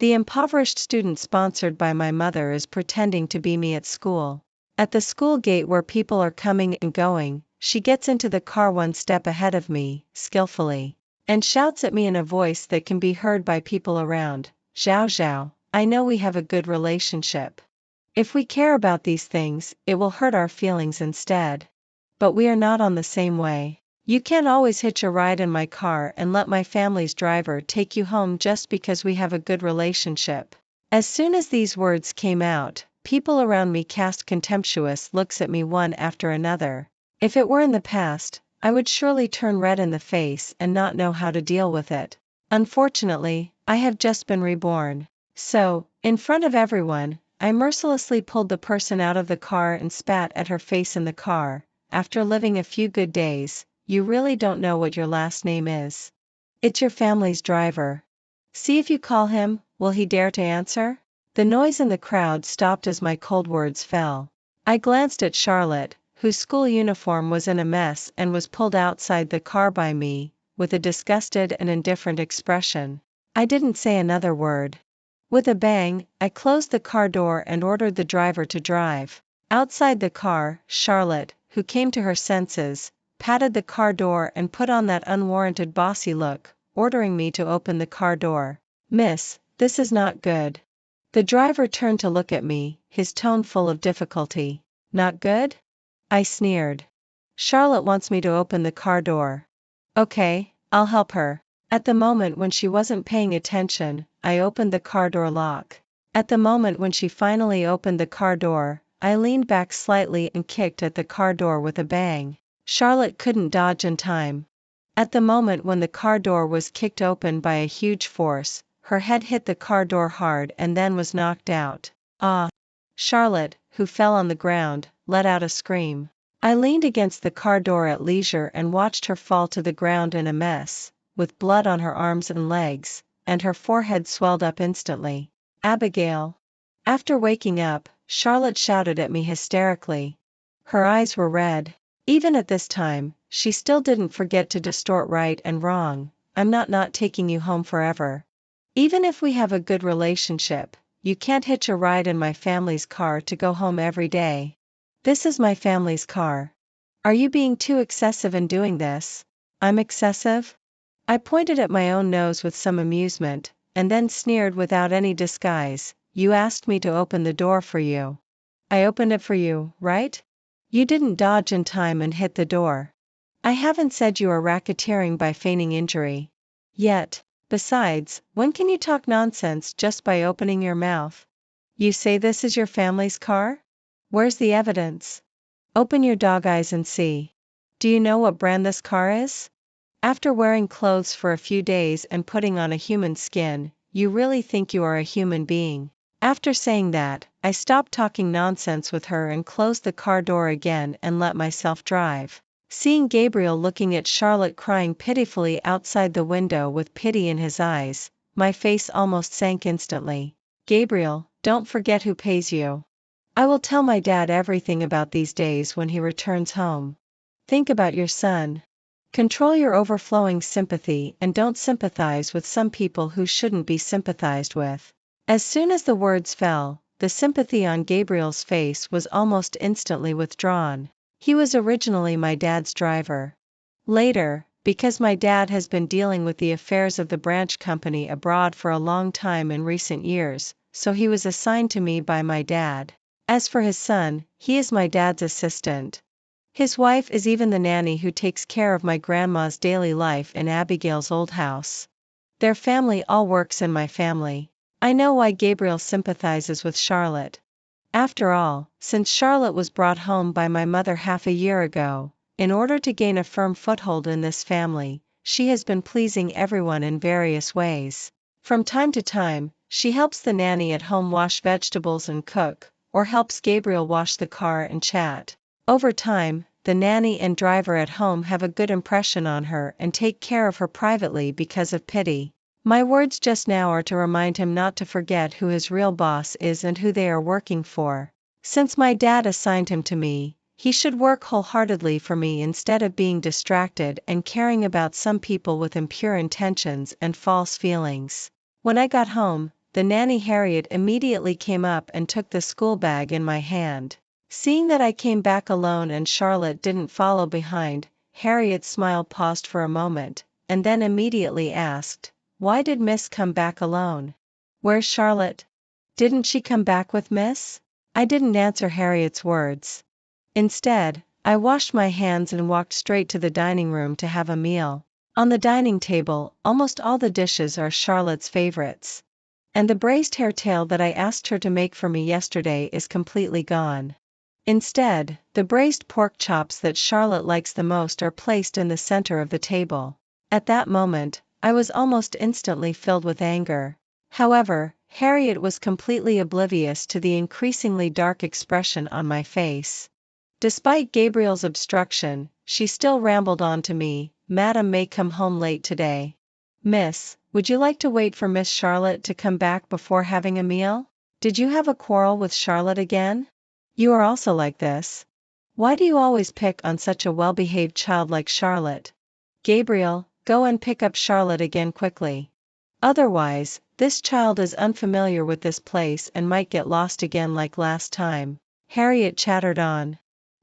The impoverished student sponsored by my mother is pretending to be me at school. At the school gate where people are coming and going, she gets into the car one step ahead of me, skillfully, and shouts at me in a voice that can be heard by people around. Zhao Zhao, I know we have a good relationship. If we care about these things, it will hurt our feelings instead. But we are not on the same way. You can't always hitch a ride in my car and let my family's driver take you home just because we have a good relationship. As soon as these words came out, people around me cast contemptuous looks at me one after another. If it were in the past, I would surely turn red in the face and not know how to deal with it. Unfortunately, I have just been reborn. So, in front of everyone, I mercilessly pulled the person out of the car and spat at her face in the car. After living a few good days, you really don't know what your last name is. It's your family's driver. See if you call him, will he dare to answer? The noise in the crowd stopped as my cold words fell. I glanced at Charlotte, whose school uniform was in a mess and was pulled outside the car by me, with a disgusted and indifferent expression. I didn't say another word. With a bang, I closed the car door and ordered the driver to drive. Outside the car, Charlotte, who came to her senses, patted the car door and put on that unwarranted bossy look, ordering me to open the car door. Miss, this is not good. The driver turned to look at me, his tone full of difficulty. Not good? I sneered. Charlotte wants me to open the car door. Okay, I'll help her. At the moment when she wasn't paying attention, I opened the car door lock. At the moment when she finally opened the car door, I leaned back slightly and kicked at the car door with a bang. Charlotte couldn't dodge in time. At the moment when the car door was kicked open by a huge force, her head hit the car door hard and then was knocked out. Ah! Charlotte, who fell on the ground, let out a scream. I leaned against the car door at leisure and watched her fall to the ground in a mess, with blood on her arms and legs, and her forehead swelled up instantly. Abigail! After waking up, Charlotte shouted at me hysterically. Her eyes were red. Even at this time, she still didn't forget to distort right and wrong. I'm not taking you home forever. Even if we have a good relationship, you can't hitch a ride in my family's car to go home every day. This is my family's car. Are you being too excessive in doing this? I'm excessive? I pointed at my own nose with some amusement, and then sneered without any disguise. You asked me to open the door for you. I opened it for you, right? You didn't dodge in time and hit the door. I haven't said you are racketeering by feigning injury. Yet. Besides, when can you talk nonsense just by opening your mouth? You say this is your family's car? Where's the evidence? Open your dog eyes and see. Do you know what brand this car is? After wearing clothes for a few days and putting on a human skin, you really think you are a human being. After saying that, I stopped talking nonsense with her and closed the car door again and let myself drive. Seeing Gabriel looking at Charlotte crying pitifully outside the window with pity in his eyes, my face almost sank instantly. Gabriel, don't forget who pays you. I will tell my dad everything about these days when he returns home. Think about your son. Control your overflowing sympathy and don't sympathize with some people who shouldn't be sympathized with. As soon as the words fell, the sympathy on Gabriel's face was almost instantly withdrawn. He was originally my dad's driver. Later, because my dad has been dealing with the affairs of the branch company abroad for a long time in recent years, so he was assigned to me by my dad. As for his son, he is my dad's assistant. His wife is even the nanny who takes care of my grandma's daily life in Abigail's old house. Their family all works in my family. I know why Gabriel sympathizes with Charlotte. After all, since Charlotte was brought home by my mother half a year ago, in order to gain a firm foothold in this family, she has been pleasing everyone in various ways. From time to time, she helps the nanny at home wash vegetables and cook, or helps Gabriel wash the car and chat. Over time, the nanny and driver at home have a good impression on her and take care of her privately because of pity. My words just now are to remind him not to forget who his real boss is and who they are working for. Since my dad assigned him to me, he should work wholeheartedly for me instead of being distracted and caring about some people with impure intentions and false feelings. When I got home, the nanny Harriet immediately came up and took the school bag in my hand. Seeing that I came back alone and Charlotte didn't follow behind, Harriet's smile paused for a moment, and then immediately asked, "Why did Miss come back alone? Where's Charlotte? Didn't she come back with Miss?" I didn't answer Harriet's words. Instead, I washed my hands and walked straight to the dining room to have a meal. On the dining table, almost all the dishes are Charlotte's favorites. And the braised hairtail that I asked her to make for me yesterday is completely gone. Instead, the braised pork chops that Charlotte likes the most are placed in the center of the table. At that moment, I was almost instantly filled with anger. However, Harriet was completely oblivious to the increasingly dark expression on my face. Despite Gabriel's obstruction, she still rambled on to me, "Madam may come home late today. Miss, would you like to wait for Miss Charlotte to come back before having a meal? Did you have a quarrel with Charlotte again? You are also like this. Why do you always pick on such a well-behaved child like Charlotte? Gabriel, go and pick up Charlotte again quickly. Otherwise, this child is unfamiliar with this place and might get lost again like last time." Harriet chattered on.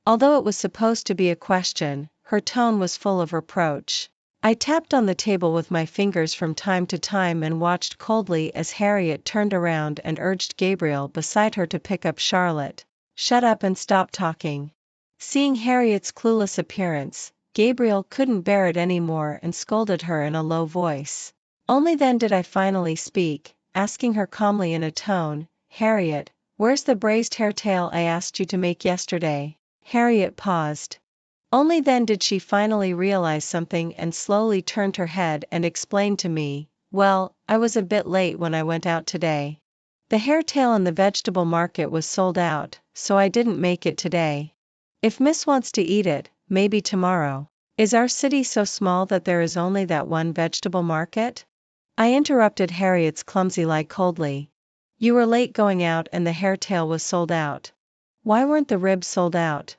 Although it was supposed to be a question, her tone was full of reproach. I tapped on the table with my fingers from time to time and watched coldly as Harriet turned around and urged Gabriel beside her to pick up Charlotte. "Shut up and stop talking." Seeing Harriet's clueless appearance, Gabriel couldn't bear it anymore and scolded her in a low voice. Only then did I finally speak, asking her calmly in a tone, "Harriet, where's the braised hairtail I asked you to make yesterday?" Harriet paused. Only then did she finally realize something and slowly turned her head and explained to me, "Well, I was a bit late when I went out today. The hairtail in the vegetable market was sold out, so I didn't make it today. If Miss wants to eat it, maybe tomorrow." Is our city so small that there is only that one vegetable market? I interrupted Harriet's clumsy lie coldly. You were late going out and the hairtail was sold out. Why weren't the ribs sold out?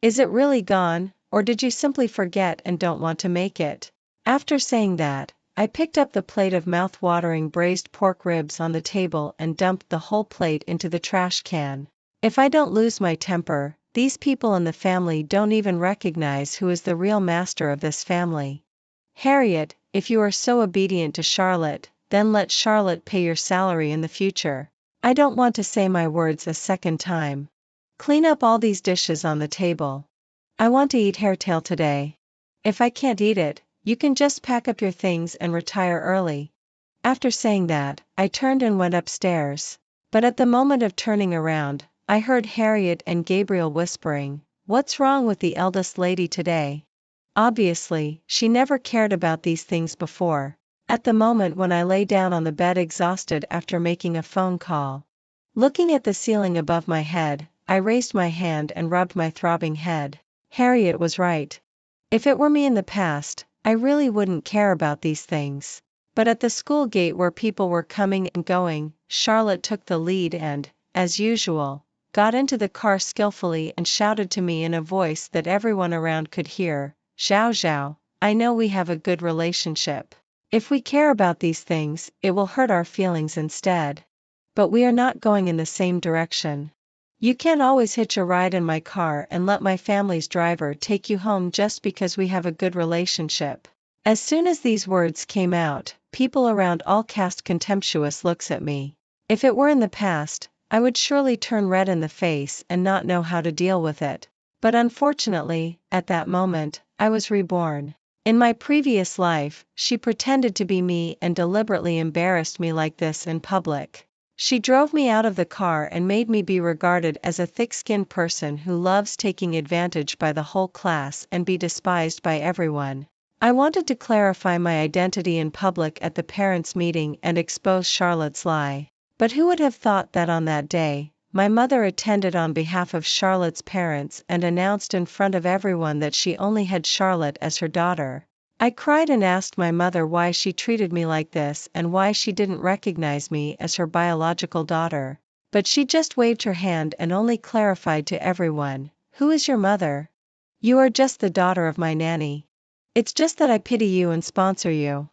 Is it really gone, or did you simply forget and don't want to make it? After saying that, I picked up the plate of mouth-watering braised pork ribs on the table and dumped the whole plate into the trash can. If I don't lose my temper, these people in the family don't even recognize who is the real master of this family. Harriet, if you are so obedient to Charlotte, then let Charlotte pay your salary in the future. I don't want to say my words a second time. Clean up all these dishes on the table. I want to eat hairtail today. If I can't eat it, you can just pack up your things and retire early." After saying that, I turned and went upstairs. But at the moment of turning around, I heard Harriet and Gabriel whispering, "What's wrong with the eldest lady today?" Obviously, she never cared about these things before. At the moment when I lay down on the bed exhausted after making a phone call. Looking at the ceiling above my head, I raised my hand and rubbed my throbbing head. Harriet was right. If it were me in the past, I really wouldn't care about these things. But at the school gate where people were coming and going, Charlotte took the lead and, as usual, got into the car skillfully and shouted to me in a voice that everyone around could hear, "Zhao Zhao, I know we have a good relationship. If we care about these things, it will hurt our feelings instead. But we are not going in the same direction. You can't always hitch a ride in my car and let my family's driver take you home just because we have a good relationship." As soon as these words came out, people around all cast contemptuous looks at me. If it were in the past, I would surely turn red in the face and not know how to deal with it. But unfortunately, at that moment, I was reborn. In my previous life, she pretended to be me and deliberately embarrassed me like this in public. She drove me out of the car and made me be regarded as a thick-skinned person who loves taking advantage by the whole class and be despised by everyone. I wanted to clarify my identity in public at the parents' meeting and expose Charlotte's lie. But who would have thought that on that day, my mother attended on behalf of Charlotte's parents and announced in front of everyone that she only had Charlotte as her daughter. I cried and asked my mother why she treated me like this and why she didn't recognize me as her biological daughter. But she just waved her hand and only clarified to everyone, "Who is your mother? You are just the daughter of my nanny. It's just that I pity you and sponsor you.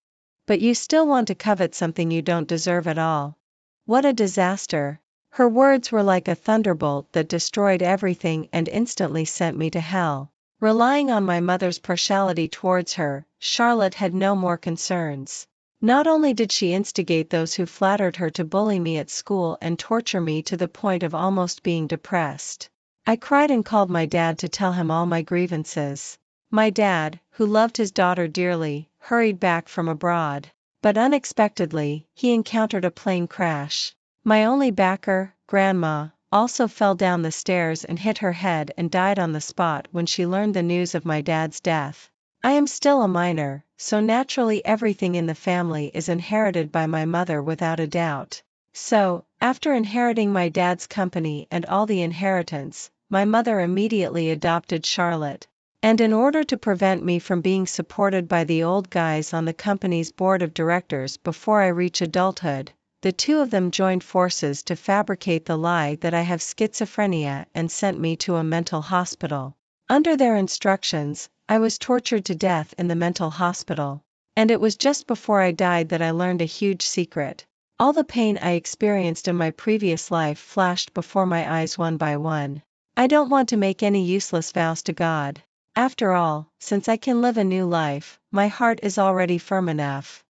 But you still want to covet something you don't deserve at all." What a disaster. Her words were like a thunderbolt that destroyed everything and instantly sent me to hell. Relying on my mother's partiality towards her, Charlotte had no more concerns. Not only did she instigate those who flattered her to bully me at school and torture me to the point of almost being depressed. I cried and called my dad to tell him all my grievances. My dad, who loved his daughter dearly, hurried back from abroad. But unexpectedly, he encountered a plane crash. My only backer, Grandma, also fell down the stairs and hit her head and died on the spot when she learned the news of my dad's death. I am still a minor, so naturally everything in the family is inherited by my mother without a doubt. So, after inheriting my dad's company and all the inheritance, my mother immediately adopted Charlotte. And in order to prevent me from being supported by the old guys on the company's board of directors before I reach adulthood, the two of them joined forces to fabricate the lie that I have schizophrenia and sent me to a mental hospital. Under their instructions, I was tortured to death in the mental hospital. And it was just before I died that I learned a huge secret. All the pain I experienced in my previous life flashed before my eyes one by one. I don't want to make any useless vows to God. After all, since I can live a new life, my heart is already firm enough.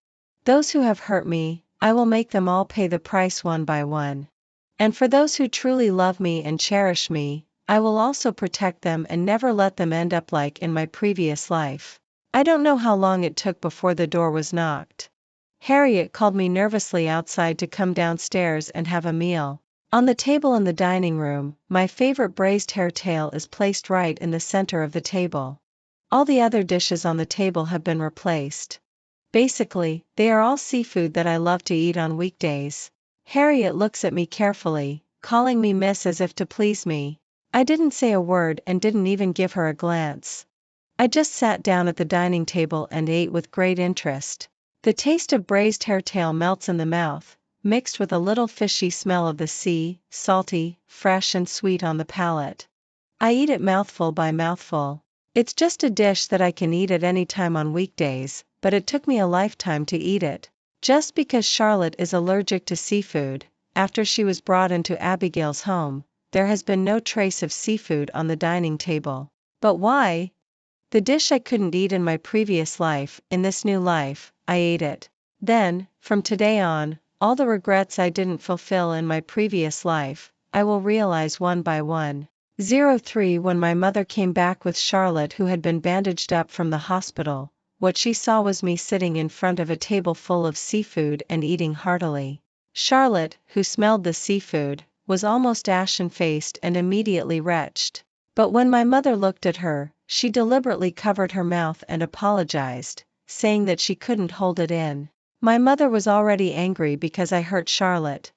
Those who have hurt me, I will make them all pay the price one by one. And for those who truly love me and cherish me, I will also protect them and never let them end up like in my previous life. I don't know how long it took before the door was knocked. Harriet called me nervously outside to come downstairs and have a meal. On the table in the dining room, my favorite braised hairtail is placed right in the center of the table. All the other dishes on the table have been replaced. Basically, they are all seafood that I love to eat on weekdays. Harriet looks at me carefully, calling me miss as if to please me. I didn't say a word and didn't even give her a glance. I just sat down at the dining table and ate with great interest. The taste of braised hairtail melts in the mouth, mixed with a little fishy smell of the sea, salty, fresh and sweet on the palate. I eat it mouthful by mouthful. It's just a dish that I can eat at any time on weekdays, but it took me a lifetime to eat it. Just because Charlotte is allergic to seafood, after she was brought into Abigail's home, there has been no trace of seafood on the dining table. But why? The dish I couldn't eat in my previous life, in this new life, I ate it. Then, from today on, all the regrets I didn't fulfill in my previous life, I will realize one by one. 03 When my mother came back with Charlotte, who had been bandaged up from the hospital, what she saw was me sitting in front of a table full of seafood and eating heartily. Charlotte, who smelled the seafood, was almost ashen-faced and immediately retched. But when my mother looked at her, she deliberately covered her mouth and apologized, saying that she couldn't hold it in. My mother was already angry because I hurt Charlotte.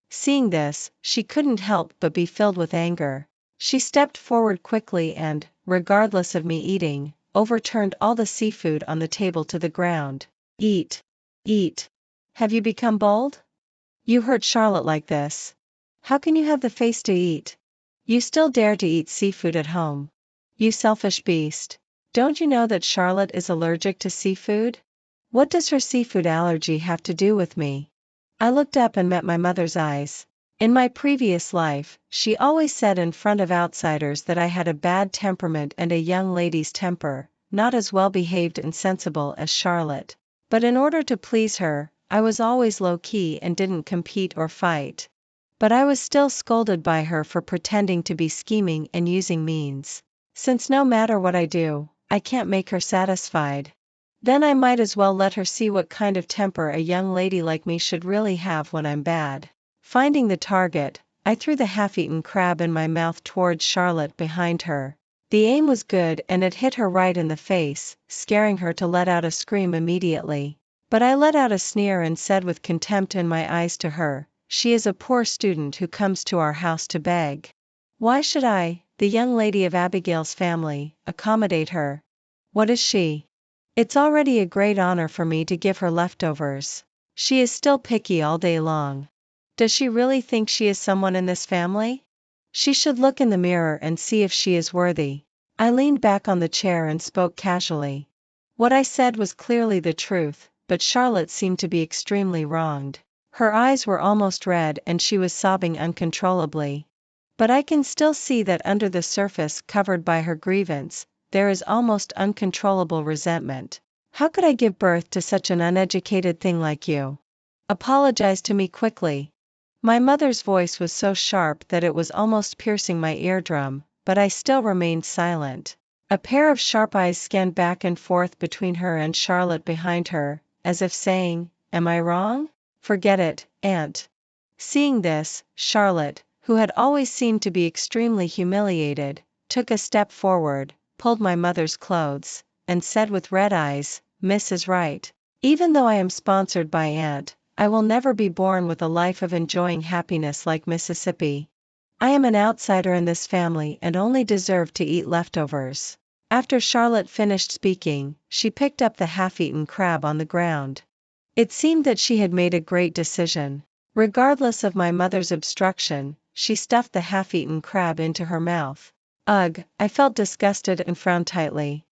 Seeing this, she couldn't help but be filled with anger. She stepped forward quickly and, regardless of me eating, overturned all the seafood on the table to the ground. Eat. Eat. Have you become bold? You hurt Charlotte like this. How can you have the face to eat? You still dare to eat seafood at home. You selfish beast. Don't you know that Charlotte is allergic to seafood? What does her seafood allergy have to do with me? I looked up and met my mother's eyes. In my previous life, she always said in front of outsiders that I had a bad temperament and a young lady's temper, not as well behaved and sensible as Charlotte. But in order to please her, I was always low-key and didn't compete or fight. But I was still scolded by her for pretending to be scheming and using means. Since no matter what I do, I can't make her satisfied. Then I might as well let her see what kind of temper a young lady like me should really have when I'm bad. Finding the target, I threw the half-eaten crab in my mouth towards Charlotte behind her. The aim was good and it hit her right in the face, scaring her to let out a scream immediately. But I let out a sneer and said with contempt in my eyes to her, "She is a poor student who comes to our house to beg. Why should I, the young lady of Abigail's family, accommodate her? What is she? It's already a great honor for me to give her leftovers. She is still picky all day long. Does she really think she is someone in this family? She should look in the mirror and see if she is worthy." I leaned back on the chair and spoke casually. What I said was clearly the truth, but Charlotte seemed to be extremely wronged. Her eyes were almost red and she was sobbing uncontrollably. But I can still see that under the surface covered by her grievance, there is almost uncontrollable resentment. How could I give birth to such an uneducated thing like you? Apologize to me quickly. My mother's voice was so sharp that it was almost piercing my eardrum, but I still remained silent. A pair of sharp eyes scanned back and forth between her and Charlotte behind her, as if saying, "Am I wrong? Forget it, Aunt." Seeing this, Charlotte, who had always seemed to be extremely humiliated, took a step forward, pulled my mother's clothes, and said with red eyes, "Miss is right. Even though I am sponsored by Aunt, I will never be born with a life of enjoying happiness like Mississippi. I am an outsider in this family and only deserve to eat leftovers." After Charlotte finished speaking, she picked up the half-eaten crab on the ground. It seemed that she had made a great decision. Regardless of my mother's obstruction, she stuffed the half-eaten crab into her mouth. Ugh, I felt disgusted and frowned tightly.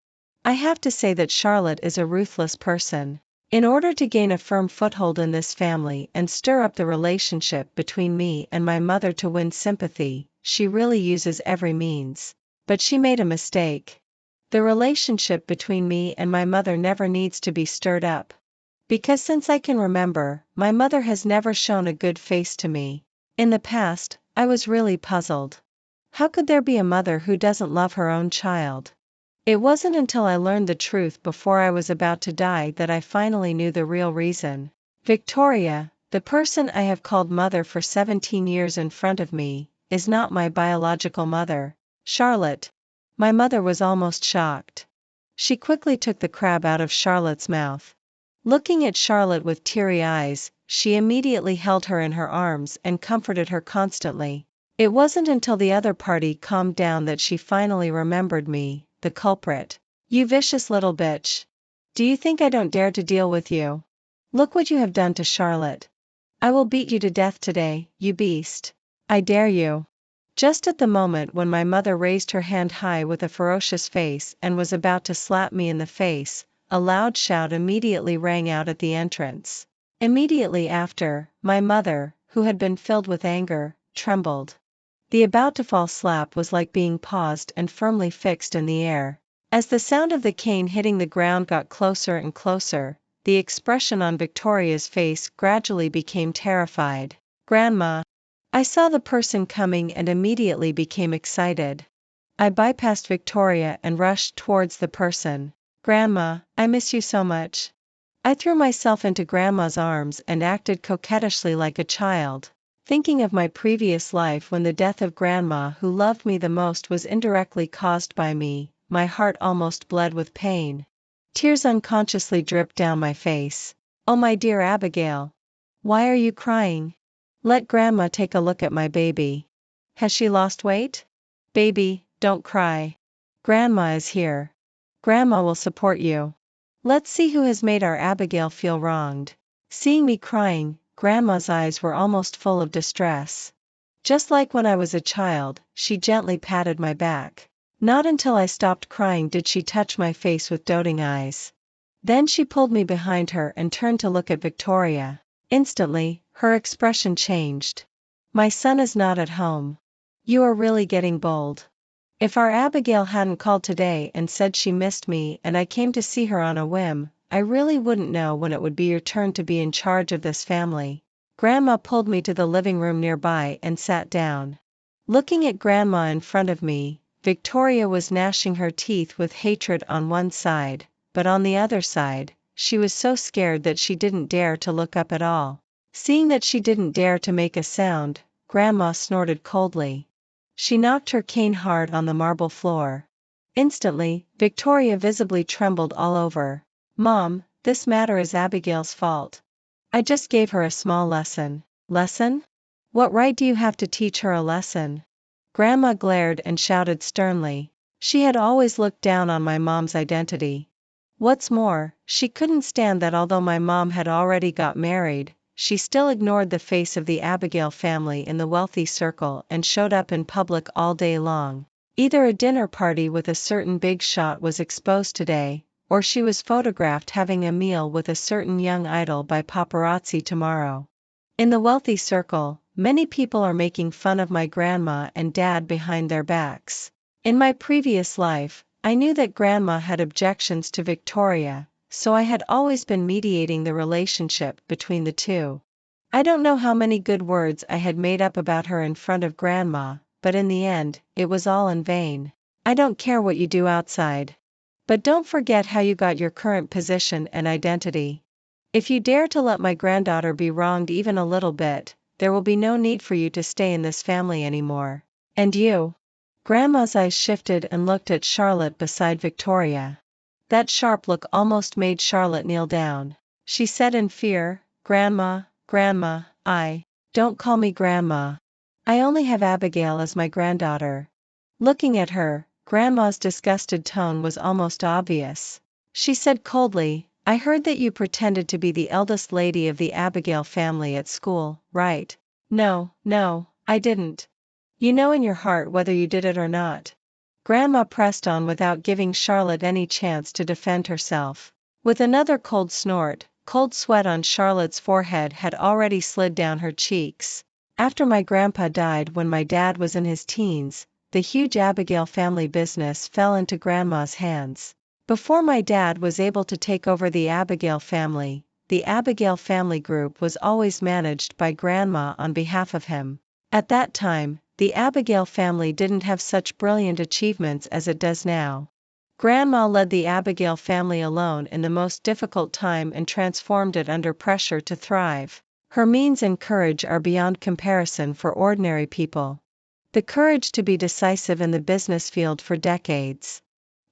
I have to say that Charlotte is a ruthless person. In order to gain a firm foothold in this family and stir up the relationship between me and my mother to win sympathy, she really uses every means. But she made a mistake. The relationship between me and my mother never needs to be stirred up. Because since I can remember, my mother has never shown a good face to me. In the past, I was really puzzled. How could there be a mother who doesn't love her own child? It wasn't until I learned the truth before I was about to die that I finally knew the real reason. Victoria, the person I have called mother for 17 years in front of me, is not my biological mother. Charlotte. My mother was almost shocked. She quickly took the crab out of Charlotte's mouth. Looking at Charlotte with teary eyes, she immediately held her in her arms and comforted her constantly. It wasn't until the other party calmed down that she finally remembered me, the culprit. "You vicious little bitch. Do you think I don't dare to deal with you? Look what you have done to Charlotte. I will beat you to death today, you beast. I dare you." Just at the moment when my mother raised her hand high with a ferocious face and was about to slap me in the face, a loud shout immediately rang out at the entrance. Immediately after, my mother, who had been filled with anger, trembled. The about-to-fall slap was like being paused and firmly fixed in the air. As the sound of the cane hitting the ground got closer and closer, the expression on Victoria's face gradually became terrified. "Grandma." I saw the person coming and immediately became excited. I bypassed Victoria and rushed towards the person. "Grandma, I miss you so much." I threw myself into Grandma's arms and acted coquettishly like a child. Thinking of my previous life when the death of Grandma who loved me the most was indirectly caused by me, my heart almost bled with pain. Tears unconsciously dripped down my face. "Oh my dear Abigail. Why are you crying? Let Grandma take a look at my baby. Has she lost weight? Baby, don't cry. Grandma is here. Grandma will support you. Let's see who has made our Abigail feel wronged." Seeing me crying, Grandma's eyes were almost full of distress. Just like when I was a child, she gently patted my back. Not until I stopped crying did she touch my face with doting eyes. Then she pulled me behind her and turned to look at Victoria. Instantly, her expression changed. "My son is not at home. You are really getting bold. If our Abigail hadn't called today and said she missed me and I came to see her on a whim, I really wouldn't know when it would be your turn to be in charge of this family." Grandma pulled me to the living room nearby and sat down. Looking at Grandma in front of me, Victoria was gnashing her teeth with hatred on one side, but on the other side, she was so scared that she didn't dare to look up at all. Seeing that she didn't dare to make a sound, Grandma snorted coldly. She knocked her cane hard on the marble floor. Instantly, Victoria visibly trembled all over. "Mom, this matter is Abigail's fault. I just gave her a small lesson." "Lesson? What right do you have to teach her a lesson?" Grandma glared and shouted sternly. She had always looked down on my mom's identity. What's more, she couldn't stand that although my mom had already got married, she still ignored the face of the Abigail family in the wealthy circle and showed up in public all day long. Either a dinner party with a certain big shot was exposed today, or she was photographed having a meal with a certain young idol by paparazzi tomorrow. In the wealthy circle, many people are making fun of my grandma and dad behind their backs. In my previous life, I knew that grandma had objections to Victoria, so I had always been mediating the relationship between the two. I don't know how many good words I had made up about her in front of grandma, but in the end, it was all in vain. I don't care what you do outside. But don't forget how you got your current position and identity. If you dare to let my granddaughter be wronged even a little bit, there will be no need for you to stay in this family anymore. And you? Grandma's eyes shifted and looked at Charlotte beside Victoria. That sharp look almost made Charlotte kneel down. She said in fear, Grandma, Grandma, don't call me Grandma. I only have Abigail as my granddaughter. Looking at her, Grandma's disgusted tone was almost obvious. She said coldly, I heard that you pretended to be the eldest lady of the Abigail family at school, right? No, I didn't. You know in your heart whether you did it or not. Grandma pressed on without giving Charlotte any chance to defend herself. With another cold snort, cold sweat on Charlotte's forehead had already slid down her cheeks. After my grandpa died when my dad was in his teens, the huge Abigail family business fell into Grandma's hands. Before my dad was able to take over the Abigail family group was always managed by Grandma on behalf of him. At that time, the Abigail family didn't have such brilliant achievements as it does now. Grandma led the Abigail family alone in the most difficult time and transformed it under pressure to thrive. Her means and courage are beyond comparison for ordinary people. The courage to be decisive in the business field for decades.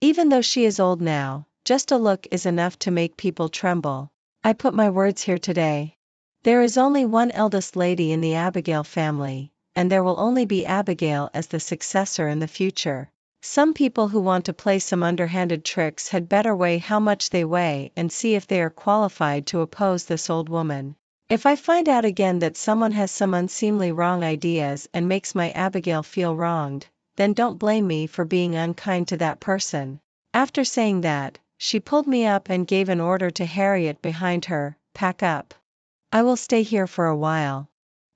Even though she is old now, just a look is enough to make people tremble. I put my words here today. There is only one eldest lady in the Abigail family, and there will only be Abigail as the successor in the future. Some people who want to play some underhanded tricks had better weigh how much they weigh and see if they are qualified to oppose this old woman. If I find out again that someone has some unseemly wrong ideas and makes my Abigail feel wronged, then don't blame me for being unkind to that person. After saying that, she pulled me up and gave an order to Harriet behind her, pack up. I will stay here for a while.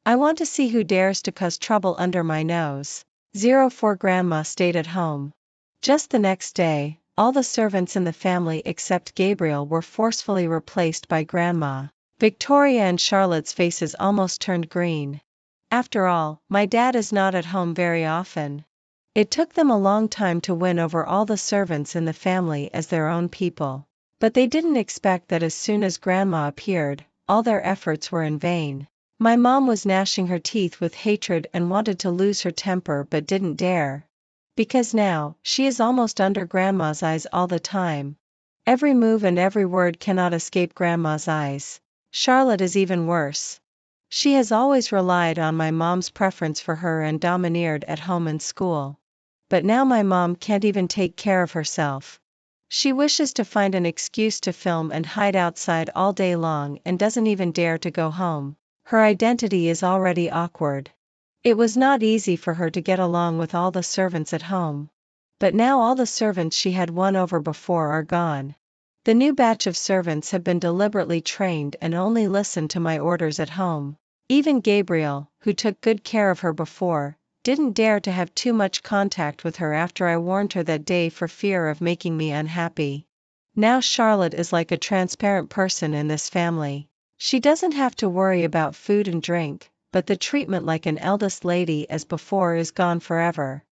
I want to see who dares to cause trouble under my nose. 04 Grandma stayed at home. Just the next day, all the servants in the family except Gabriel were forcefully replaced by Grandma. Victoria and Charlotte's faces almost turned green. After all, my dad is not at home very often. It took them a long time to win over all the servants in the family as their own people. But they didn't expect that as soon as Grandma appeared, all their efforts were in vain. My mom was gnashing her teeth with hatred and wanted to lose her temper but didn't dare. Because now, she is almost under Grandma's eyes all the time. Every move and every word cannot escape Grandma's eyes. Charlotte is even worse. She has always relied on my mom's preference for her and domineered at home and school. But now my mom can't even take care of herself. She wishes to find an excuse to film and hide outside all day long and doesn't even dare to go home. Her identity is already awkward. It was not easy for her to get along with all the servants at home. But now all the servants she had won over before are gone. The new batch of servants have been deliberately trained and only listen to my orders at home. Even Gabriel, who took good care of her before, didn't dare to have too much contact with her after I warned her that day for fear of making me unhappy. Now Charlotte is like a transparent person in this family. She doesn't have to worry about food and drink, but the treatment like an eldest lady as before is gone forever.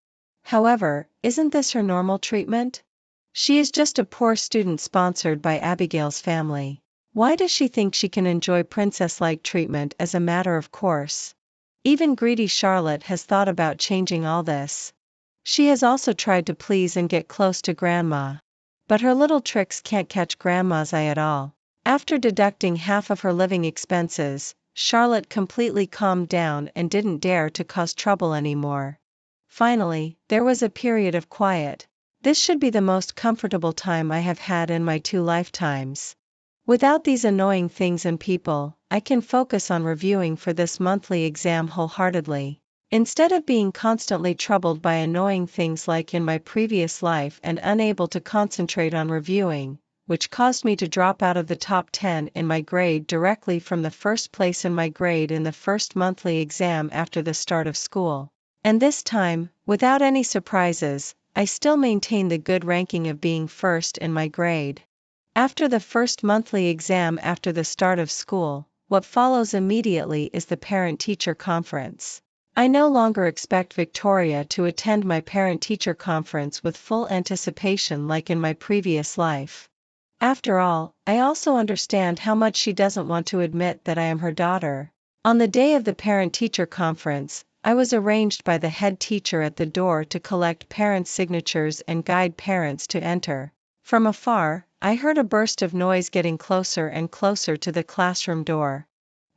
However, isn't this her normal treatment? She is just a poor student sponsored by Abigail's family. Why does she think she can enjoy princess-like treatment as a matter of course? Even greedy Charlotte has thought about changing all this. She has also tried to please and get close to Grandma. But her little tricks can't catch Grandma's eye at all. After deducting half of her living expenses, Charlotte completely calmed down and didn't dare to cause trouble anymore. Finally, there was a period of quiet. This should be the most comfortable time I have had in my 2 lifetimes. Without these annoying things and people, I can focus on reviewing for this monthly exam wholeheartedly. Instead of being constantly troubled by annoying things like in my previous life and unable to concentrate on reviewing, which caused me to drop out of the top 10 in my grade directly from the first place in my grade in the first monthly exam after the start of school. And this time, without any surprises, I still maintained the good ranking of being first in my grade. After the first monthly exam after the start of school, what follows immediately is the parent-teacher conference. I no longer expect Victoria to attend my parent-teacher conference with full anticipation like in my previous life. After all, I also understand how much she doesn't want to admit that I am her daughter. On the day of the parent-teacher conference, I was arranged by the head teacher at the door to collect parents' signatures and guide parents to enter. From afar, I heard a burst of noise getting closer and closer to the classroom door.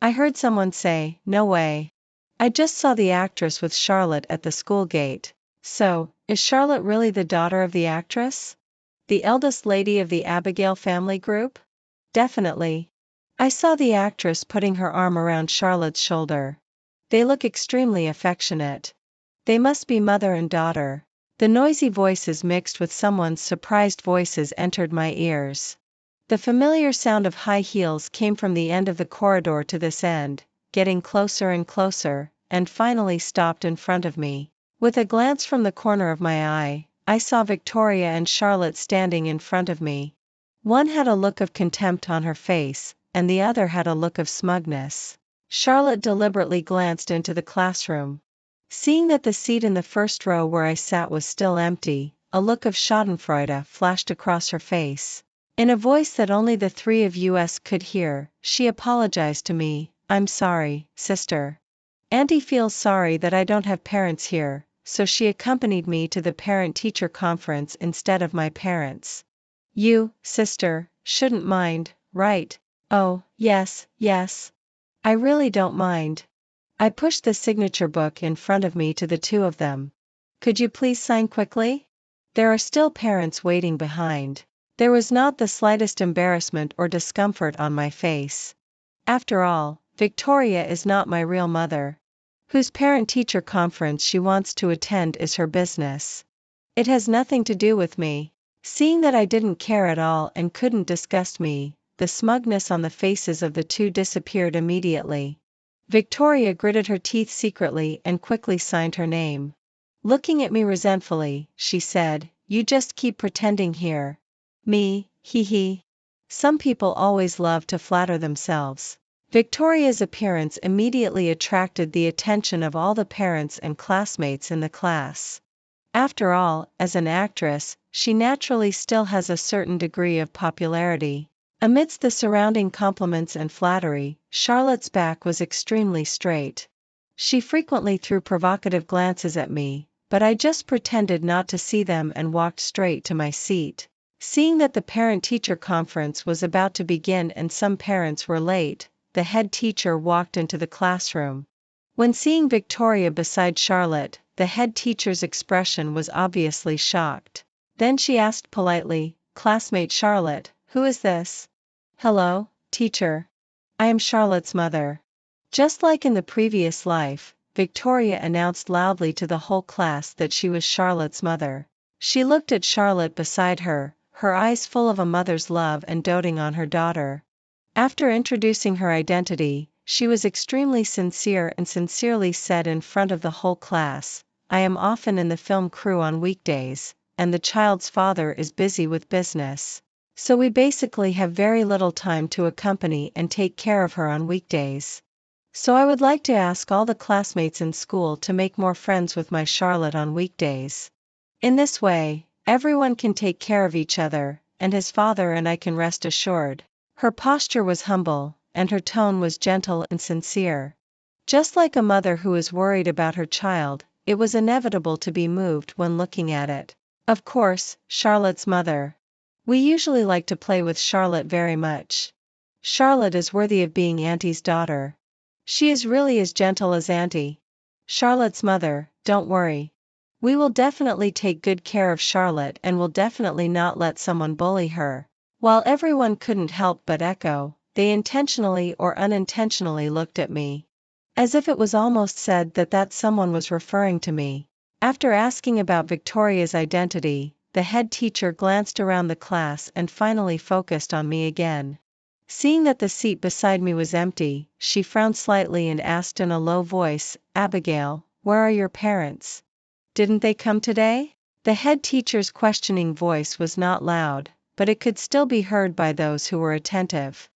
I heard someone say, "No way. I just saw the actress with Charlotte at the school gate." So, is Charlotte really the daughter of the actress? The eldest lady of the Abigail family group? Definitely. I saw the actress putting her arm around Charlotte's shoulder. They look extremely affectionate. They must be mother and daughter. The noisy voices mixed with someone's surprised voices entered my ears. The familiar sound of high heels came from the end of the corridor to this end, getting closer and closer, and finally stopped in front of me. With a glance from the corner of my eye, I saw Victoria and Charlotte standing in front of me. One had a look of contempt on her face, and the other had a look of smugness. Charlotte deliberately glanced into the classroom. Seeing that the seat in the first row where I sat was still empty, a look of schadenfreude flashed across her face. In a voice that only the three of us could hear, she apologized to me. "I'm sorry, sister. Auntie feels sorry that I don't have parents here, so she accompanied me to the parent-teacher conference instead of my parents. You, sister, shouldn't mind, right?" "Oh, yes, yes. I really don't mind." I pushed the signature book in front of me to the two of them. "Could you please sign quickly? There are still parents waiting behind." There was not the slightest embarrassment or discomfort on my face. After all, Victoria is not my real mother. Whose parent-teacher conference she wants to attend is her business. It has nothing to do with me. Seeing that I didn't care at all and couldn't disgust me, the smugness on the faces of the two disappeared immediately. Victoria gritted her teeth secretly and quickly signed her name. Looking at me resentfully, she said, "You just keep pretending here." Me, hee hee. Some people always love to flatter themselves. Victoria's appearance immediately attracted the attention of all the parents and classmates in the class. After all, as an actress, she naturally still has a certain degree of popularity. Amidst the surrounding compliments and flattery, Charlotte's back was extremely straight. She frequently threw provocative glances at me, but I just pretended not to see them and walked straight to my seat. Seeing that the parent-teacher conference was about to begin and some parents were late, the head teacher walked into the classroom. When seeing Victoria beside Charlotte, the head teacher's expression was obviously shocked. Then she asked politely, "Classmate Charlotte, who is this?" "Hello, teacher. I am Charlotte's mother." Just like in the previous life, Victoria announced loudly to the whole class that she was Charlotte's mother. She looked at Charlotte beside her, her eyes full of a mother's love and doting on her daughter. After introducing her identity, she was extremely sincere and sincerely said in front of the whole class, "I am often in the film crew on weekdays, and the child's father is busy with business. So we basically have very little time to accompany and take care of her on weekdays. So I would like to ask all the classmates in school to make more friends with my Charlotte on weekdays. In this way, everyone can take care of each other, and his father and I can rest assured." Her posture was humble, and her tone was gentle and sincere. Just like a mother who is worried about her child, it was inevitable to be moved when looking at it. Of course, Charlotte's mother. We usually like to play with Charlotte very much. Charlotte is worthy of being Auntie's daughter. She is really as gentle as Auntie. Charlotte's mother, don't worry. We will definitely take good care of Charlotte and will definitely not let someone bully her. While everyone couldn't help but echo, they intentionally or unintentionally looked at me. As if it was almost said that someone was referring to me. After asking about Victoria's identity, the head teacher glanced around the class and finally focused on me again. Seeing that the seat beside me was empty, she frowned slightly and asked in a low voice, "Abigail, where are your parents? Didn't they come today?" The head teacher's questioning voice was not loud, but it could still be heard by those who were attentive.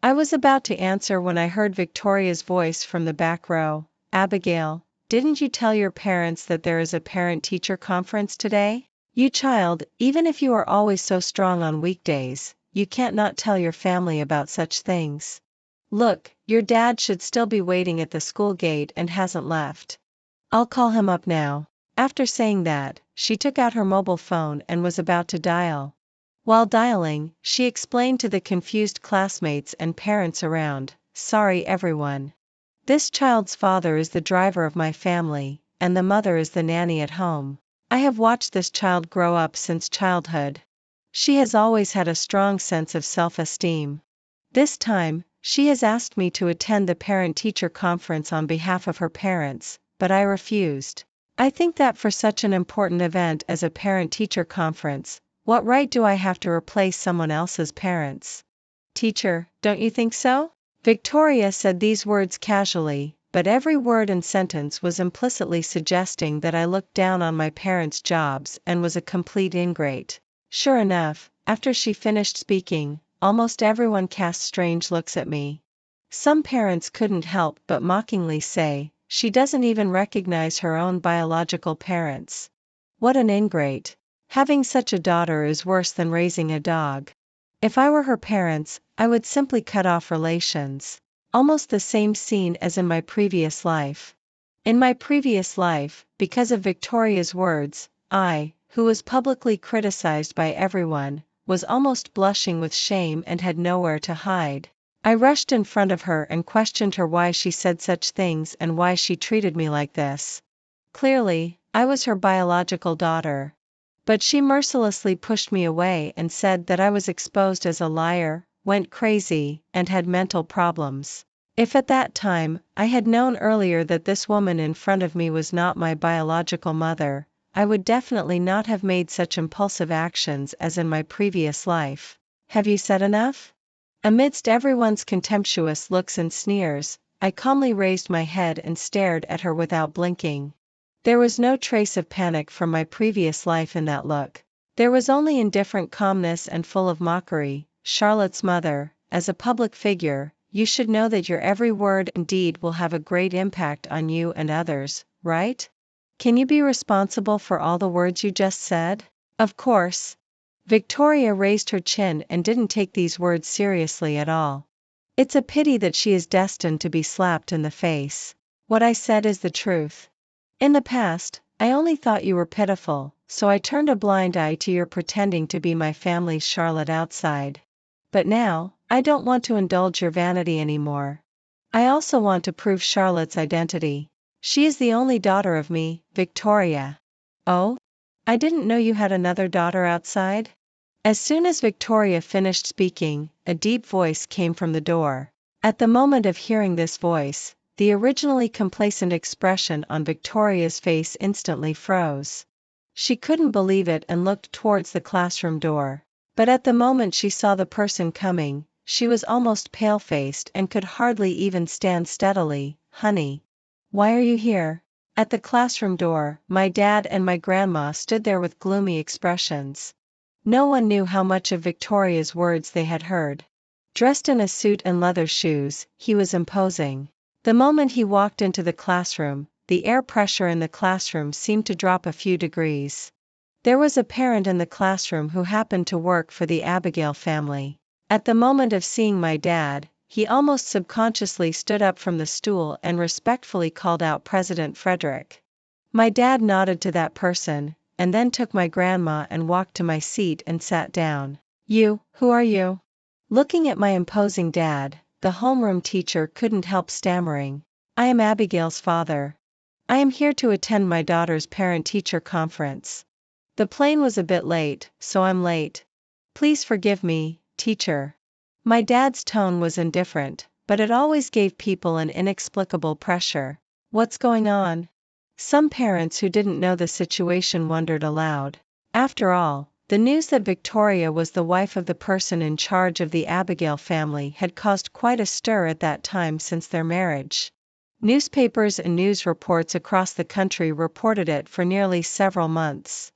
I was about to answer when I heard Victoria's voice from the back row. "Abigail, didn't you tell your parents that there is a parent-teacher conference today? You child, even if you are always so strong on weekdays, you can't not tell your family about such things. Look, your dad should still be waiting at the school gate and hasn't left. I'll call him up now." After saying that, she took out her mobile phone and was about to dial. While dialing, she explained to the confused classmates and parents around, "Sorry everyone. This child's father is the driver of my family, and the mother is the nanny at home. I have watched this child grow up since childhood. She has always had a strong sense of self-esteem. This time, she has asked me to attend the parent-teacher conference on behalf of her parents, but I refused. I think that for such an important event as a parent-teacher conference, what right do I have to replace someone else's parents? Teacher, don't you think so?" Victoria said these words casually, but every word and sentence was implicitly suggesting that I looked down on my parents' jobs and was a complete ingrate. Sure enough, after she finished speaking, almost everyone cast strange looks at me. Some parents couldn't help but mockingly say, "She doesn't even recognize her own biological parents. What an ingrate. Having such a daughter is worse than raising a dog. If I were her parents, I would simply cut off relations." Almost the same scene as in my previous life. In my previous life, because of Victoria's words, I, who was publicly criticized by everyone, was almost blushing with shame and had nowhere to hide. I rushed in front of her and questioned her why she said such things and why she treated me like this. Clearly, I was her biological daughter. But she mercilessly pushed me away and said that I was exposed as a liar, went crazy, and had mental problems. If at that time, I had known earlier that this woman in front of me was not my biological mother, I would definitely not have made such impulsive actions as in my previous life. Have you said enough? Amidst everyone's contemptuous looks and sneers, I calmly raised my head and stared at her without blinking. There was no trace of panic from my previous life in that look. There was only indifferent calmness and full of mockery. "Charlotte's mother, as a public figure, you should know that your every word and deed will have a great impact on you and others, right? Can you be responsible for all the words you just said?" Of course. Victoria raised her chin and didn't take these words seriously at all. It's a pity that she is destined to be slapped in the face. What I said is the truth. In the past, I only thought you were pitiful, so I turned a blind eye to your pretending to be my family's Charlotte outside. But now, I don't want to indulge your vanity anymore. I also want to prove Charlotte's identity. She is the only daughter of me, Victoria. Oh? I didn't know you had another daughter outside? As soon as Victoria finished speaking, a deep voice came from the door. At the moment of hearing this voice, the originally complacent expression on Victoria's face instantly froze. She couldn't believe it and looked towards the classroom door. But at the moment she saw the person coming, she was almost pale-faced and could hardly even stand steadily. "Honey. Why are you here?" At the classroom door, my dad and my grandma stood there with gloomy expressions. No one knew how much of Victoria's words they had heard. Dressed in a suit and leather shoes, he was imposing. The moment he walked into the classroom, the air pressure in the classroom seemed to drop a few degrees. There was a parent in the classroom who happened to work for the Abigail family. At the moment of seeing my dad, he almost subconsciously stood up from the stool and respectfully called out President Frederick. My dad nodded to that person, and then took my grandma and walked to my seat and sat down. Who are you?" Looking at my imposing dad, the homeroom teacher couldn't help stammering. "I am Abigail's father. I am here to attend my daughter's parent-teacher conference. The plane was a bit late, so I'm late. Please forgive me, teacher." My dad's tone was indifferent, but it always gave people an inexplicable pressure. What's going on? Some parents who didn't know the situation wondered aloud. After all, the news that Victoria was the wife of the person in charge of the Abigail family had caused quite a stir at that time since their marriage. Newspapers and news reports across the country reported it for nearly several months.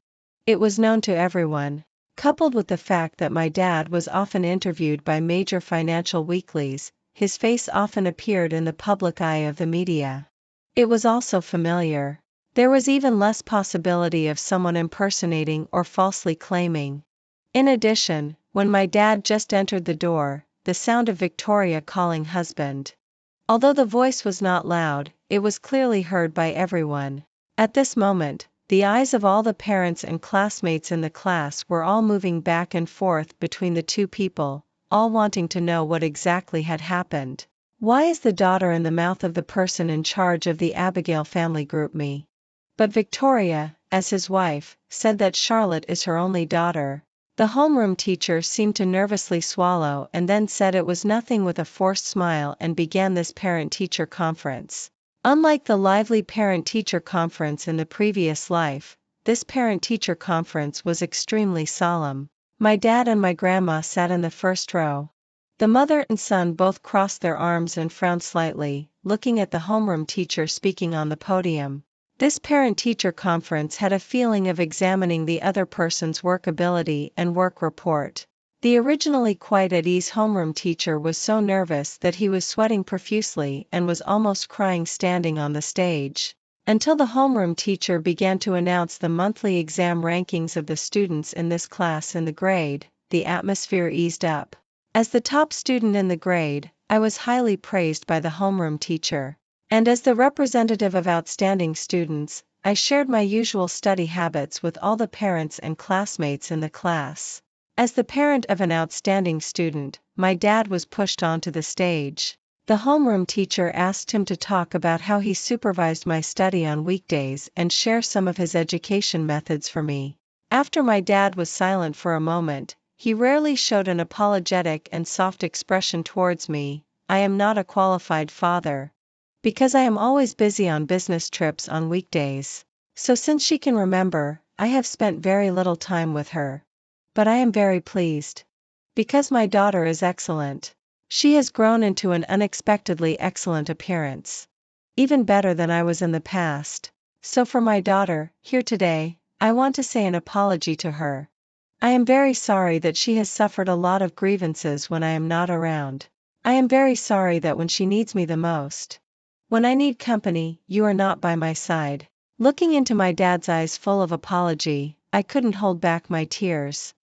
It was known to everyone, coupled with the fact that my dad was often interviewed by major financial weeklies. His face often appeared in the public eye of the media. It was also familiar. There was even less possibility of someone impersonating or falsely claiming. In addition, when my dad just entered the door, the sound of Victoria calling husband. Although the voice was not loud, it was clearly heard by everyone. At this moment, the eyes of all the parents and classmates in the class were all moving back and forth between the two people, all wanting to know what exactly had happened. Why is the daughter in the mouth of the person in charge of the Abigail family group me? But Victoria, as his wife, said that Charlotte is her only daughter. The homeroom teacher seemed to nervously swallow and then said it was nothing with a forced smile and began this parent-teacher conference. Unlike the lively parent-teacher conference in the previous life, this parent-teacher conference was extremely solemn. My dad and my grandma sat in the first row. The mother and son both crossed their arms and frowned slightly, looking at the homeroom teacher speaking on the podium. This parent-teacher conference had a feeling of examining the other person's work ability and work report. The originally quite at ease homeroom teacher was so nervous that he was sweating profusely and was almost crying standing on the stage. Until the homeroom teacher began to announce the monthly exam rankings of the students in this class in the grade, the atmosphere eased up. As the top student in the grade, I was highly praised by the homeroom teacher. And as the representative of outstanding students, I shared my usual study habits with all the parents and classmates in the class. As the parent of an outstanding student, my dad was pushed onto the stage. The homeroom teacher asked him to talk about how he supervised my study on weekdays and share some of his education methods for me. After my dad was silent for a moment, he rarely showed an apologetic and soft expression towards me. I am not a qualified father, because I am always busy on business trips on weekdays. So since she can remember, I have spent very little time with her. But I am very pleased. Because my daughter is excellent. She has grown into an unexpectedly excellent appearance. Even better than I was in the past. So for my daughter, here today, I want to say an apology to her. I am very sorry that she has suffered a lot of grievances when I am not around. I am very sorry that when she needs me the most, when I need company, you are not by my side. Looking into my dad's eyes full of apology, I couldn't hold back my tears.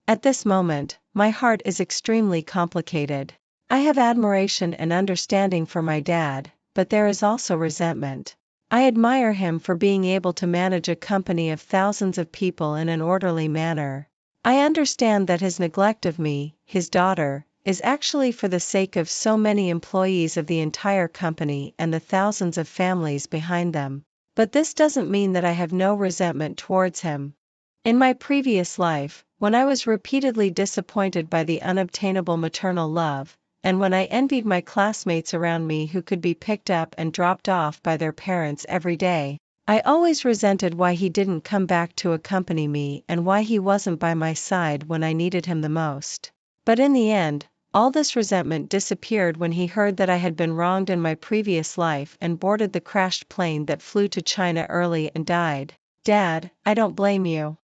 At this moment, my heart is extremely complicated. I have admiration and understanding for my dad, but there is also resentment. I admire him for being able to manage a company of thousands of people in an orderly manner. I understand that his neglect of me, his daughter, is actually for the sake of so many employees of the entire company and the thousands of families behind them. But this doesn't mean that I have no resentment towards him. In my previous life, when I was repeatedly disappointed by the unobtainable maternal love, and when I envied my classmates around me who could be picked up and dropped off by their parents every day, I always resented why he didn't come back to accompany me and why he wasn't by my side when I needed him the most. But in the end, all this resentment disappeared when he heard that I had been wronged in my previous life and boarded the crashed plane that flew to China early and died. Dad, I don't blame you.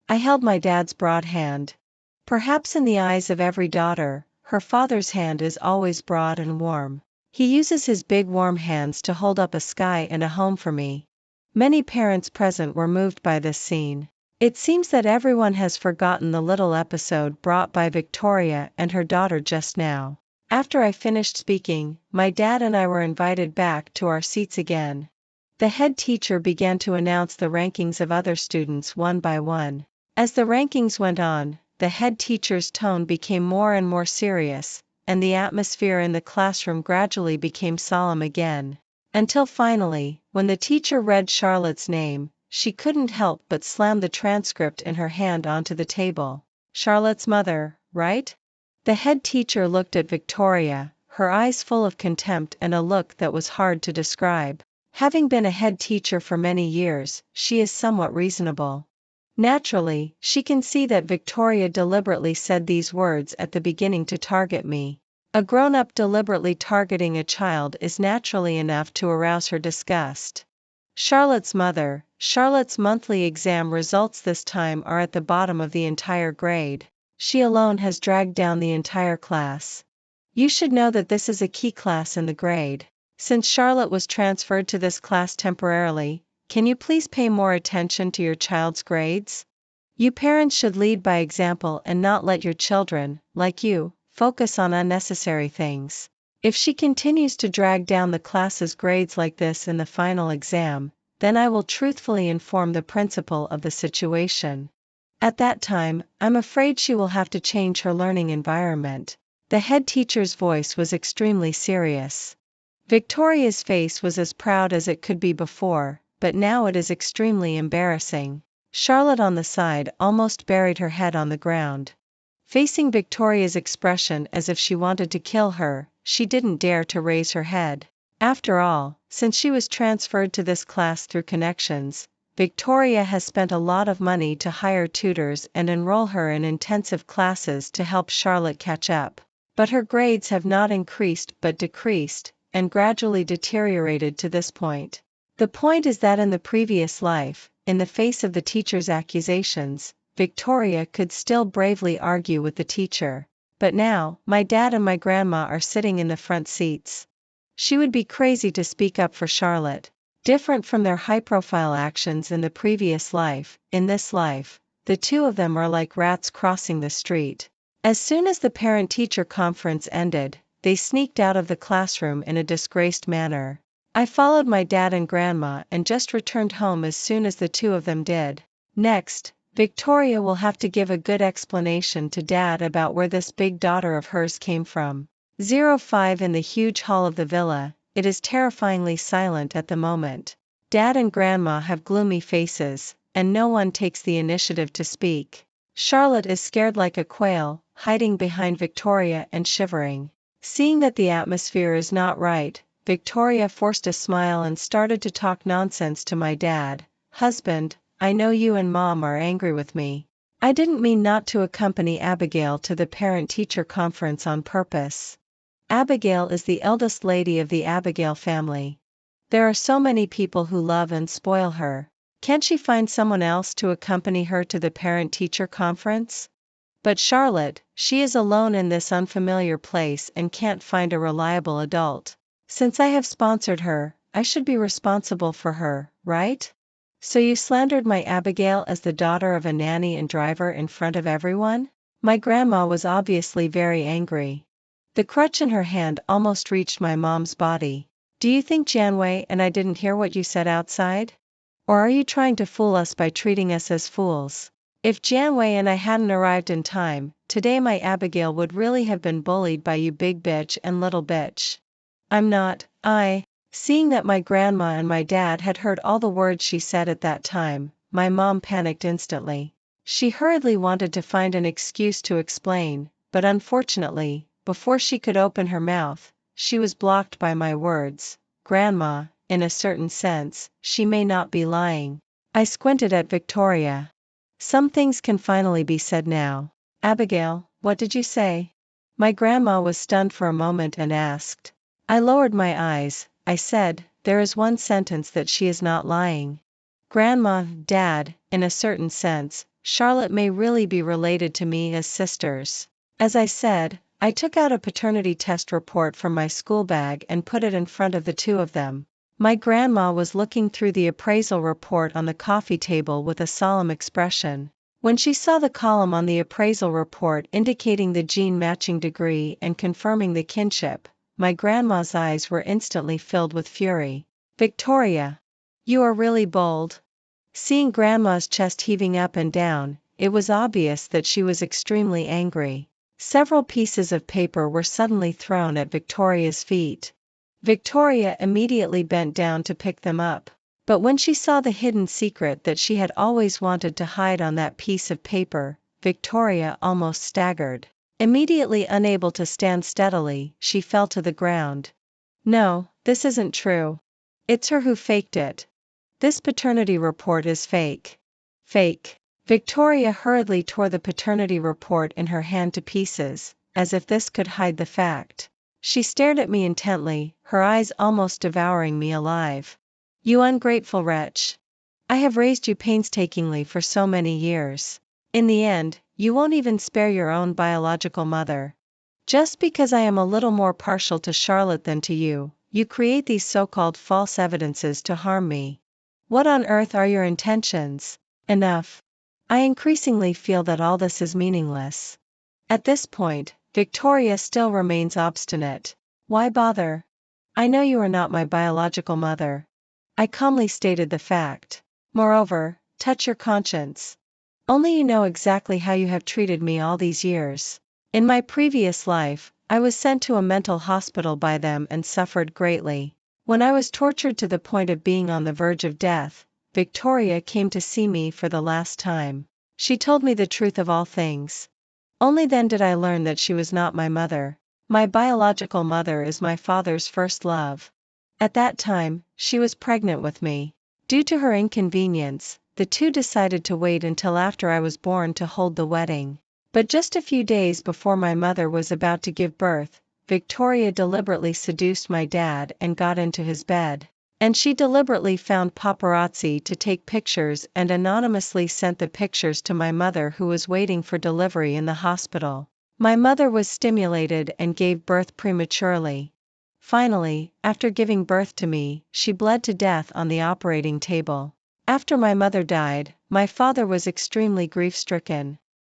I held my dad's broad hand. Perhaps in the eyes of every daughter, her father's hand is always broad and warm. He uses his big warm hands to hold up a sky and a home for me. Many parents present were moved by this scene. It seems that everyone has forgotten the little episode brought by Victoria and her daughter just now. After I finished speaking, my dad and I were invited back to our seats again. The head teacher began to announce the rankings of other students one by one. As the rankings went on, the head teacher's tone became more and more serious, and the atmosphere in the classroom gradually became solemn again. Until finally, when the teacher read Charlotte's name, she couldn't help but slam the transcript in her hand onto the table. Charlotte's mother, right? The head teacher looked at Victoria, her eyes full of contempt and a look that was hard to describe. Having been a head teacher for many years, she is somewhat reasonable. Naturally, she can see that Victoria deliberately said these words at the beginning to target me. A grown-up deliberately targeting a child is naturally enough to arouse her disgust. Charlotte's mother. Charlotte's monthly exam results this time are at the bottom of the entire grade. She alone has dragged down the entire class. You should know that this is a key class in the grade. Since Charlotte was transferred to this class temporarily, can you please pay more attention to your child's grades? You parents should lead by example and not let your children, like you, focus on unnecessary things. If she continues to drag down the class's grades like this in the final exam, then I will truthfully inform the principal of the situation. At that time, I'm afraid she will have to change her learning environment. The head teacher's voice was extremely serious. Victoria's face was as proud as it could be before, but now it is extremely embarrassing. Charlotte on the side almost buried her head on the ground. Facing Victoria's expression as if she wanted to kill her, she didn't dare to raise her head. After all, since she was transferred to this class through connections, Victoria has spent a lot of money to hire tutors and enroll her in intensive classes to help Charlotte catch up. But her grades have not increased but decreased, and gradually deteriorated to this point. The point is that in the previous life, in the face of the teacher's accusations, Victoria could still bravely argue with the teacher. But now, my dad and my grandma are sitting in the front seats. She would be crazy to speak up for Charlotte. Different from their high-profile actions in the previous life, in this life, the two of them are like rats crossing the street. As soon as the parent-teacher conference ended, they sneaked out of the classroom in a disgraced manner. I followed my dad and grandma and just returned home as soon as the two of them did. Next, Victoria will have to give a good explanation to Dad about where this big daughter of hers came from. 05 in the huge hall of the villa, it is terrifyingly silent at the moment. Dad and Grandma have gloomy faces, and no one takes the initiative to speak. Charlotte is scared like a quail, hiding behind Victoria and shivering. Seeing that the atmosphere is not right, Victoria forced a smile and started to talk nonsense to my dad. Husband, I know you and Mom are angry with me. I didn't mean not to accompany Abigail to the parent-teacher conference on purpose. Abigail is the eldest lady of the Abigail family. There are so many people who love and spoil her. Can't she find someone else to accompany her to the parent-teacher conference? But Charlotte, she is alone in this unfamiliar place and can't find a reliable adult. Since I have sponsored her, I should be responsible for her, right? So you slandered my Abigail as the daughter of a nanny and driver in front of everyone? My grandma was obviously very angry. The crutch in her hand almost reached my mom's body. Do you think Janway and I didn't hear what you said outside? Or are you trying to fool us by treating us as fools? If Janway and I hadn't arrived in time, today my Abigail would really have been bullied by you big bitch and little bitch. I'm not. Seeing that my grandma and my dad had heard all the words she said at that time, my mom panicked instantly. She hurriedly wanted to find an excuse to explain, but unfortunately, before she could open her mouth, she was blocked by my words. Grandma, in a certain sense, she may not be lying. I squinted at Victoria. Some things can finally be said now. Abigail, what did you say? My grandma was stunned for a moment and asked. I lowered my eyes. I said, there is one sentence that she is not lying. Grandma, Dad, in a certain sense, Charlotte may really be related to me as sisters. As I said, I took out a paternity test report from my school bag and put it in front of the two of them. My grandma was looking through the appraisal report on the coffee table with a solemn expression. When she saw the column on the appraisal report indicating the gene-matching degree and confirming the kinship, my grandma's eyes were instantly filled with fury. Victoria, you are really bold. Seeing Grandma's chest heaving up and down, it was obvious that she was extremely angry. Several pieces of paper were suddenly thrown at Victoria's feet. Victoria immediately bent down to pick them up. But when she saw the hidden secret that she had always wanted to hide on that piece of paper, Victoria almost staggered. Immediately unable to stand steadily, she fell to the ground. No, this isn't true. It's her who faked it. This paternity report is fake. Fake. Victoria hurriedly tore the paternity report in her hand to pieces, as if this could hide the fact. She stared at me intently, her eyes almost devouring me alive. "You ungrateful wretch. I have raised you painstakingly for so many years. In the end, you won't even spare your own biological mother. Just because I am a little more partial to Charlotte than to you, you create these so-called false evidences to harm me. What on earth are your intentions? Enough. I increasingly feel that all this is meaningless." At this point, Victoria still remains obstinate. "Why bother? I know you are not my biological mother." I calmly stated the fact. "Moreover, touch your conscience. Only you know exactly how you have treated me all these years. In my previous life, I was sent to a mental hospital by them and suffered greatly. When I was tortured to the point of being on the verge of death, Victoria came to see me for the last time. She told me the truth of all things. Only then did I learn that she was not my mother. My biological mother is my father's first love. At that time, she was pregnant with me. Due to her inconvenience, the two decided to wait until after I was born to hold the wedding. But just a few days before my mother was about to give birth, Victoria deliberately seduced my dad and got into his bed. And she deliberately found paparazzi to take pictures and anonymously sent the pictures to my mother, who was waiting for delivery in the hospital. My mother was stimulated and gave birth prematurely. Finally, after giving birth to me, she bled to death on the operating table. After my mother died, my father was extremely grief-stricken.